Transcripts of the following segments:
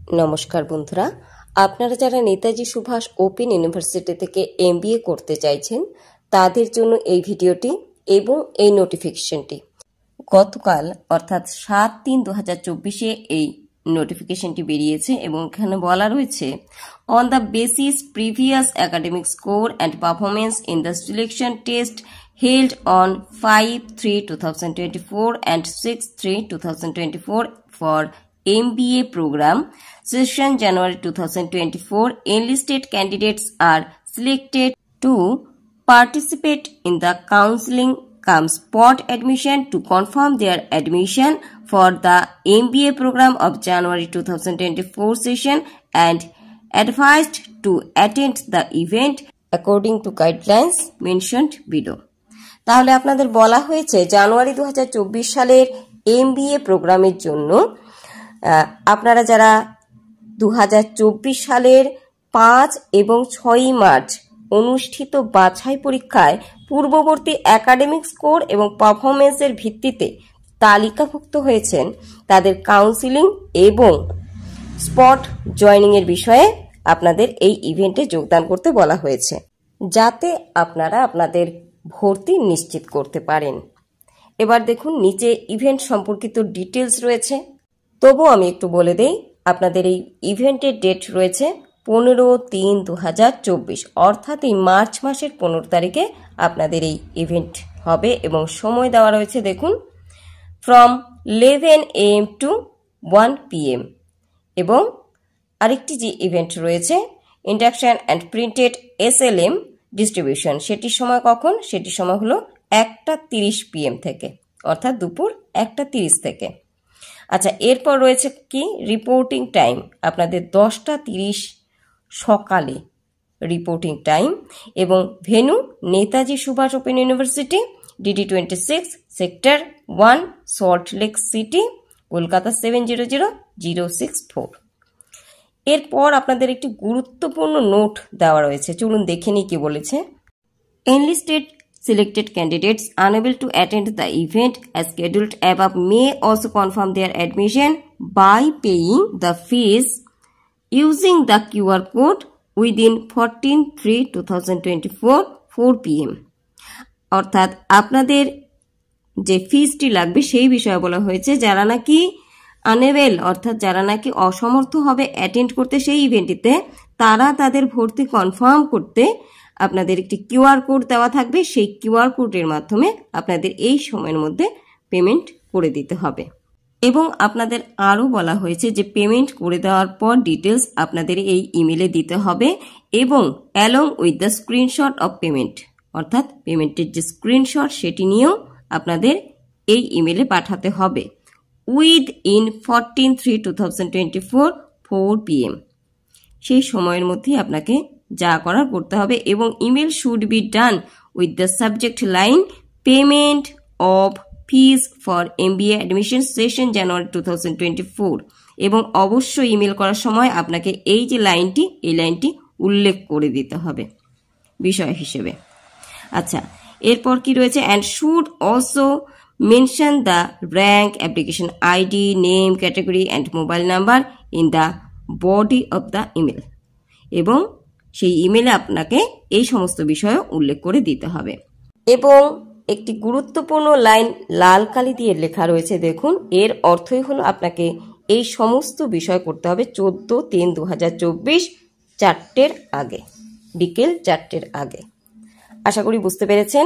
নমস্কার বন্ধুরা, আপনারা যারা নেতাজি সুভাষ ওপেন ইউনিভার্সিটি থেকে MBA করতে চাইছেন তাদের জন্য এই ভিডিওটি এবং এই নোটিফিকেশনটি। গতকাল অর্থাৎ 7/3/2024 এই নোটিফিকেশনটি বেরিয়েছে এবং এখানে বলা রয়েছে on the basis previous academic score and performance in the selection test held on 5/3/2024 and 6/3/2024 for MBA program session January 2024. Enlisted candidates are selected to participate in the counseling cum spot admission to confirm their admission for the MBA program of January 2024 session and advised to attend the event according to guidelines mentioned below. তাহলে আপনাদের বলা হয়েছে জানুয়ারি 2024 সালের MBA প্রোগ্রামের জন্য আপনারা যারা 2024 সালের 5 এবং 6 মার্চ অনুষ্ঠিত বাছাই পরীক্ষায় পূর্ববর্তী একাডেমিক স্কোর এবং পারফরমেন্সের ভিত্তিতে তালিকাভুক্ত হয়েছেন তাদের কাউন্সিলিং এবং স্পট জয়নিং এর বিষয়ে আপনাদের এই ইভেন্টে যোগদান করতে বলা হয়েছে, যাতে আপনারা আপনাদের ভর্তি নিশ্চিত করতে পারেন। এবার দেখুন নিচে ইভেন্ট সম্পর্কিত ডিটেলস রয়েছে, তবু আমি একটু বলে দেই আপনাদের এই ইভেন্টের ডেট রয়েছে 15/3/2024 অর্থাৎ এই মার্চ মাসের 15 তারিখে আপনাদের এই ইভেন্ট হবে এবং সময় দেওয়া রয়েছে দেখুন ফ্রম 11 AM to 1 PM। এবং আরেকটি যে ইভেন্ট রয়েছে induction and printed SLM distribution, সেটির সময় কখন? সেটির সময় হলো 1:30 PM থেকে, অর্থাৎ দুপুর 1:30 থেকে। আচ্ছা, এরপর রয়েছে কি রিপোর্টিং টাইম, আপনাদের 10:30 সকালে রিপোর্টিং টাইম এবং venue Netaji Subhash open university, DD26 sector 1, Salt Lake City, Kolkata 700064। এরপর আপনাদের একটি গুরুত্বপূর্ণ নোট দেওয়া রয়েছে, চলুন দেখে নিই কি বলেছে। Enlisted selected candidates unable to attend the event as scheduled above may also confirm their admission by paying the fees using the QR code within 14/3/2024 4 PM। অর্থাৎ আপনাদের যে ফিসটি লাগবে সেই বিষয়ে বলা হয়েছে যারা নাকি আনএবেল অর্থাৎ যারা নাকি অসমর্থ হবে অ্যাটেন্ড করতে সেই ইভেন্টটিতে, তারা তাদের ভর্তি কনফার্ম করতে আপনাদের একটি QR কোড দেওয়া থাকবে, সেই QR কোডের মাধ্যমে আপনাদের এই সময়ের মধ্যে পেমেন্ট করে দিতে হবে। এবং আপনাদের আরও বলা হয়েছে যে পেমেন্ট করে দেওয়ার পর ডিটেলস আপনাদের এই ইমেলে দিতে হবে এবং along with the screenshot of payment, অর্থাৎ পেমেন্টের যে স্ক্রিনশট সেটি নিয়েও আপনাদের এই ইমেলে পাঠাতে হবে within 14/3/2024 4 PM। সেই সময়ের মধ্যেই আপনাকে যা করার করতে হবে এবং email should be done with the subject line payment of fees for MBA admission session January 2024 এবং অবশ্যই ইমেল করার সময় আপনাকে এই যে লাইনটি এই লাইনটি উল্লেখ করে দিতে হবে বিষয় হিসেবে। আচ্ছা, এরপর কি রয়েছে and should also mention the rank, application ID, name, category and mobile number in the body of the email এবং সেই ইমেলে আপনাকে এই সমস্ত বিষয় উল্লেখ করে দিতে হবে। এবং একটি গুরুত্বপূর্ণ লাইন লাল কালি দিয়ে লেখা রয়েছে দেখুন, এর অর্থই হলো আপনাকে এই সমস্ত বিষয় করতে হবে 14/3/2024 4টের আগে, বিকেল 4টের আগে। আশা করি বুঝতে পেরেছেন।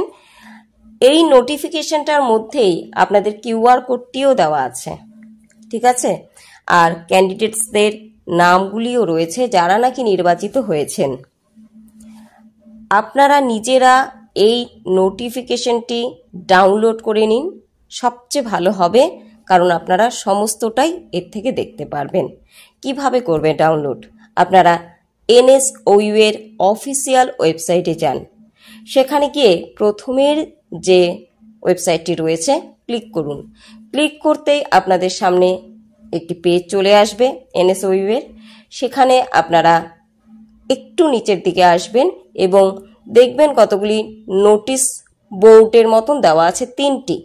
এই নোটিফিকেশনটার মধ্যেই আপনাদের QR কোডটিও দেওয়া আছে, ঠিক আছে, আর ক্যান্ডিডেটসদের নামগুলিও রয়েছে যারা নাকি নির্বাচিত হয়েছেন। আপনারা নিজেরা এই নোটিফিকেশনটি ডাউনলোড করে নিন, সবচেয়ে ভালো হবে, কারণ আপনারা সমস্তটাই এর থেকে দেখতে পারবেন। কিভাবে করবেন ডাউনলোড? আপনারা NSOU এর অফিসিয়াল ওয়েবসাইটে যান, সেখানে গিয়ে প্রথমের যে ওয়েবসাইটটি রয়েছে ক্লিক করুন। ক্লিক করতেই আপনাদের সামনে একটি পেজ চলে আসবে NSOU এর, সেখানে আপনারা একটু নিচের দিকে আসবেন এবং দেখবেন কতগুলি নোটিশ বোর্ডের মতন দেওয়া আছে 3টি।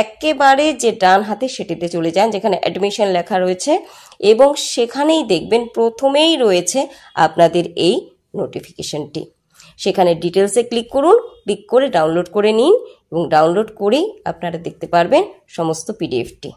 একেবারে যে ডান হাতে সেটিতে চলে যান যেখানে অ্যাডমিশন লেখা রয়েছে এবং সেখানেই দেখবেন প্রথমেই রয়েছে আপনাদের এই নোটিফিকেশনটি। সেখানে ডিটেলসে ক্লিক করুন, ক্লিক করে ডাউনলোড করে নিন এবং ডাউনলোড করেই আপনারা দেখতে পারবেন সমস্ত পিডিএফটি।